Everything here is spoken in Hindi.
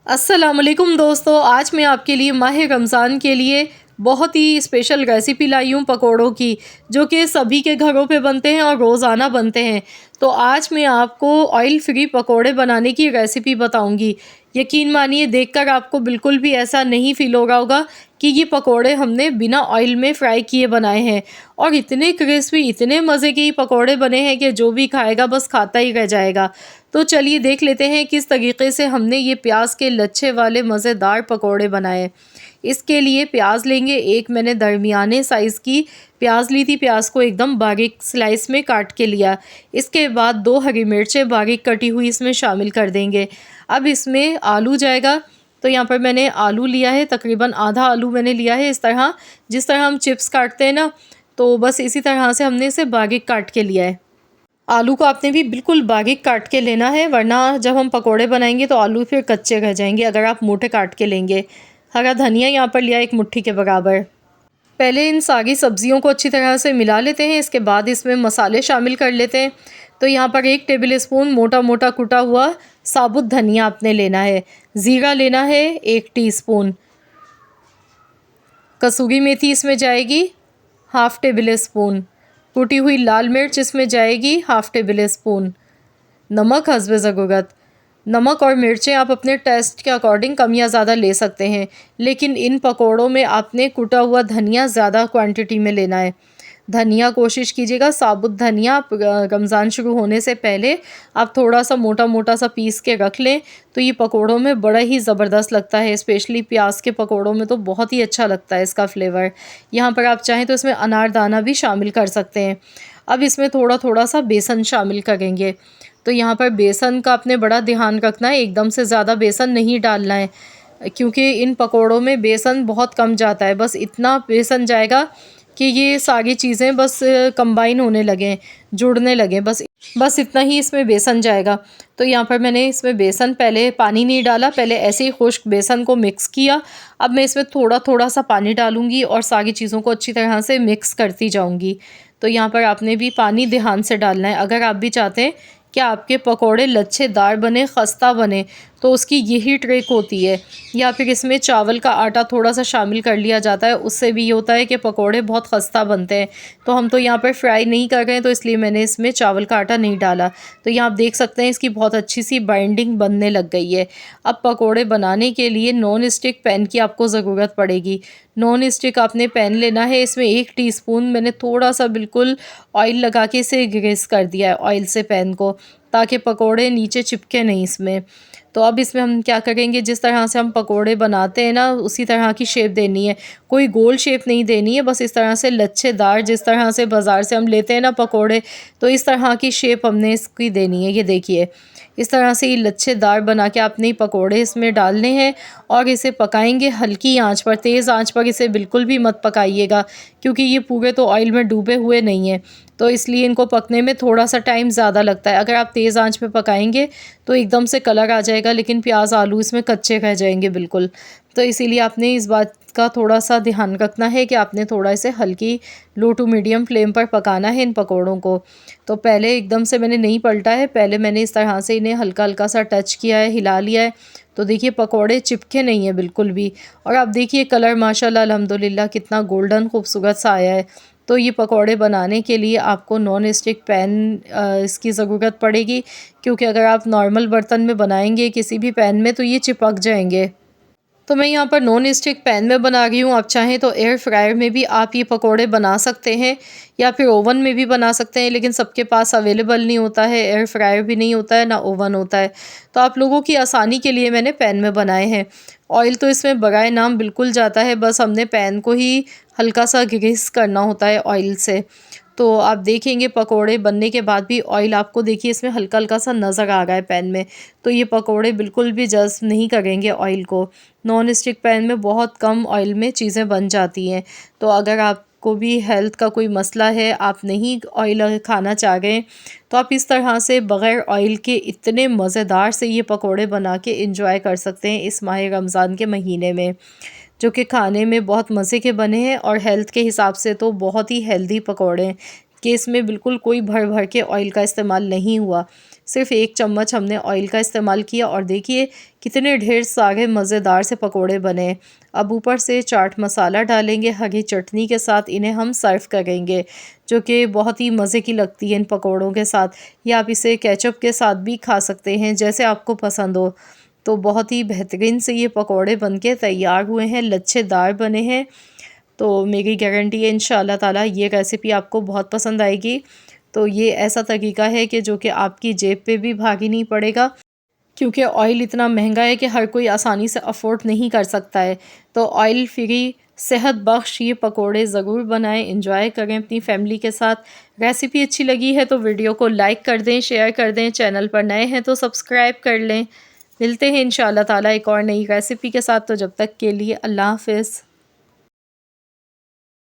अस्सलामुअलैकुम दोस्तों, आज मैं आपके लिए माह रमज़ान के लिए बहुत ही स्पेशल रेसिपी लाई हूँ पकोड़ों की, जो कि सभी के घरों पे बनते हैं और रोज़ाना बनते हैं। तो आज मैं आपको ऑयल फ्री पकोड़े बनाने की रेसिपी बताऊँगी। यकीन मानिए, देखकर आपको बिल्कुल भी ऐसा नहीं फ़ील हो रहा होगा कि ये पकोड़े हमने बिना ऑयल में फ्राई किए बनाए हैं। और इतने क्रिस्पी, इतने मज़े के ये पकोड़े बने हैं कि जो भी खाएगा बस खाता ही रह जाएगा। तो चलिए देख लेते हैं किस तरीके से हमने ये प्याज के लच्छे वाले मज़ेदार पकोड़े बनाए। इसके लिए प्याज लेंगे, एक मैंने दरमियाने साइज़ की प्याज ली थी। प्याज को एकदम बारीक स्लाइस में काट के लिया। इसके बाद 2 हरी मिर्चें बारीक कटी हुई इसमें शामिल कर देंगे। अब इसमें आलू जाएगा, तो यहाँ पर मैंने आलू लिया है, तकरीबन आधा आलू मैंने लिया है। इस तरह जिस तरह हम चिप्स काटते हैं ना, तो बस इसी तरह से हमने इसे बारीक काट के लिया है। आलू को आपने भी बिल्कुल बारीक काट के लेना है, वरना जब हम पकोड़े बनाएंगे तो आलू फिर कच्चे रह जाएंगे अगर आप मोटे काट के लेंगे। हरा धनिया यहाँ पर लिया 1 मुट्ठी के बराबर। पहले इन सारी सब्जियों को अच्छी तरह से मिला लेते हैं। इसके बाद इसमें मसाले शामिल कर लेते हैं। तो यहाँ पर 1 टेबल स्पून मोटा मोटा कुटा हुआ साबुत धनिया आपने लेना है। ज़ीरा लेना है 1 टीस्पून। कसूरी मेथी इसमें जाएगी ½ टेबल स्पून। कुटी हुई लाल मिर्च इसमें जाएगी ½ टेबल स्पून। नमक हस्बे ज़रूरत। नमक और मिर्चें आप अपने टेस्ट के अकॉर्डिंग कम या ज़्यादा ले सकते हैं, लेकिन इन पकोड़ों में आपने कुटा हुआ धनिया ज़्यादा क्वांटिटी में लेना है। धनिया कोशिश कीजिएगा साबुत धनिया आप रमज़ान शुरू होने से पहले आप थोड़ा सा मोटा मोटा सा पीस के रख लें, तो ये पकोड़ों में बड़ा ही ज़बरदस्त लगता है। स्पेशली प्याज के पकोड़ों में तो बहुत ही अच्छा लगता है इसका फ्लेवर। यहाँ पर आप चाहें तो इसमें अनारदाना भी शामिल कर सकते हैं। अब इसमें थोड़ा थोड़ा सा बेसन शामिल करेंगे। तो यहाँ पर बेसन का आपने बड़ा ध्यान रखना है, एकदम से ज़्यादा बेसन नहीं डालना है, क्योंकि इन पकोड़ों में बेसन बहुत कम जाता है। बस इतना बेसन जाएगा कि ये सारी चीज़ें बस कंबाइन होने लगें, जुड़ने लगें, बस इतना ही इसमें बेसन जाएगा। तो यहाँ पर मैंने इसमें बेसन, पहले पानी नहीं डाला, पहले ऐसे ही खुश्क बेसन को मिक्स किया। अब मैं इसमें थोड़ा थोड़ा सा पानी डालूँगी और सारी चीज़ों को अच्छी तरह से मिक्स करती जाऊँगी। तो यहाँ पर आपने भी पानी ध्यान से डालना है। अगर आप भी चाहते हैं कि आपके पकोड़े लच्छेदार बने, खस्ता बने, तो उसकी यही ट्रिक होती है। या फिर इसमें चावल का आटा थोड़ा सा शामिल कर लिया जाता है, उससे भी ये होता है कि पकोड़े बहुत खस्ता बनते हैं। तो हम तो यहाँ पर फ्राई नहीं कर रहे हैं, तो इसलिए मैंने इसमें चावल का आटा नहीं डाला। तो यहाँ आप देख सकते हैं इसकी बहुत अच्छी सी बाइंडिंग बनने लग गई है। अब पकोड़े बनाने के लिए नॉन स्टिक पैन की आपको ज़रूरत पड़ेगी। नॉन स्टिक आपने पैन लेना है। इसमें 1 टीस्पून मैंने थोड़ा सा बिल्कुल ऑयल लगा के इसे ग्रीस कर दिया है ऑयल से पैन को, ताकि पकोड़े नीचे चिपके नहीं इसमें। तो अब इसमें हम क्या करेंगे, जिस तरह से हम पकोड़े बनाते हैं ना, उसी तरह की शेप देनी है। कोई गोल शेप नहीं देनी है, बस इस तरह से लच्छेदार, जिस तरह से बाज़ार से हम लेते हैं ना पकोड़े, तो इस तरह की शेप हमने इसकी देनी है। ये देखिए, इस तरह से ये लच्छेदार बना के आपने पकोड़े इसमें डालने हैं और इसे पकाएंगे हल्की आंच पर। तेज़ आंच पर इसे बिल्कुल भी मत पकाइएगा, क्योंकि ये पूरे तो ऑयल में डूबे हुए नहीं हैं, तो इसलिए इनको पकने में थोड़ा सा टाइम ज़्यादा लगता है। अगर आप तेज़ आंच पे पकाएंगे तो एकदम से कलर आ जाएगा, लेकिन प्याज आलू इसमें कच्चे रह जाएंगे बिल्कुल। तो इसीलिए आपने इस बात का थोड़ा सा ध्यान रखना है कि आपने थोड़ा इसे हल्की लो टू मीडियम फ्लेम पर पकाना है इन पकोड़ों को। तो पहले एकदम से मैंने नहीं पलटा है, पहले मैंने इस तरह से इन्हें हल्का हल्का सा टच किया है, हिला लिया है। तो देखिए पकोड़े चिपके नहीं है बिल्कुल भी। और आप देखिए कलर माशाल्लाह अल्हम्दुलिल्लाह कितना गोल्डन खूबसूरत सा आया है। तो ये पकोड़े बनाने के लिए आपको नॉन स्टिक पैन इसकी ज़रूरत पड़ेगी, क्योंकि अगर आप नॉर्मल बर्तन में बनाएंगे किसी भी पैन में तो ये चिपक जाएंगे। तो मैं यहाँ पर नॉन स्टिक पैन में बना रही हूँ। आप चाहें तो एयर फ्रायर में भी आप ये पकोड़े बना सकते हैं, या फिर ओवन में भी बना सकते हैं, लेकिन सबके पास अवेलेबल नहीं होता है, एयर फ्रायर भी नहीं होता है, ना ओवन होता है। तो आप लोगों की आसानी के लिए मैंने पैन में बनाए हैं। ऑयल तो इसमें बगैर नाम बिल्कुल जाता है, बस हमने पैन को ही हल्का सा ग्रीस करना होता है ऑयल से। तो आप देखेंगे पकोड़े बनने के बाद भी ऑयल आपको देखिए इसमें हल्का हल्का सा नज़र आ रहा है पैन में। तो ये पकोड़े बिल्कुल भी जज़्ब नहीं करेंगे ऑयल को। नॉन स्टिक पैन में बहुत कम ऑयल में चीज़ें बन जाती हैं। तो अगर आपको भी हेल्थ का कोई मसला है, आप नहीं ऑयल खाना चाह रहे हैं, तो आप इस तरह से बग़ैर ऑयल के इतने मज़ेदार से ये पकोड़े बना के इंजॉय कर सकते हैं इस माह रमज़ान के महीने में, जो कि खाने में बहुत मज़े के बने हैं और हेल्थ के हिसाब से तो बहुत ही हेल्दी पकौड़े हैं कि इसमें बिल्कुल कोई भर भर के ऑयल का इस्तेमाल नहीं हुआ। सिर्फ 1 चम्मच हमने ऑयल का इस्तेमाल किया और देखिए कितने ढेर सारे मज़ेदार से पकोड़े बने। अब ऊपर से चाट मसाला डालेंगे हरी चटनी के साथ, इन्हें हम सर्व करेंगे, जो कि बहुत ही मज़े की लगती है इन पकोड़ों के साथ। या आप इसे केचप के साथ भी खा सकते हैं, जैसे आपको पसंद हो। तो बहुत ही बेहतरीन से ये पकोड़े बनके तैयार हुए हैं, लच्छेदार बने हैं। तो मेरी गारंटी है इंशाअल्लाह ताला ये रेसिपी आपको बहुत पसंद आएगी। तो ये ऐसा तरीका है कि जो कि आपकी जेब पे भी भारी नहीं पड़ेगा, क्योंकि ऑयल इतना महंगा है कि हर कोई आसानी से अफ़ोर्ड नहीं कर सकता है। तो ऑयल फ्री सेहत बख्श ये पकोड़े ज़रूर बनाएं, एंजॉय करें अपनी फैमिली के साथ। रेसिपी अच्छी लगी है तो वीडियो को लाइक कर दें, शेयर कर दें, चैनल पर नए हैं तो सब्सक्राइब कर लें। मिलते हैं इंशाअल्लाह ताला एक और नई रेसिपी के साथ। तो जब तक के लिए अल्लाह हाफ़िज़।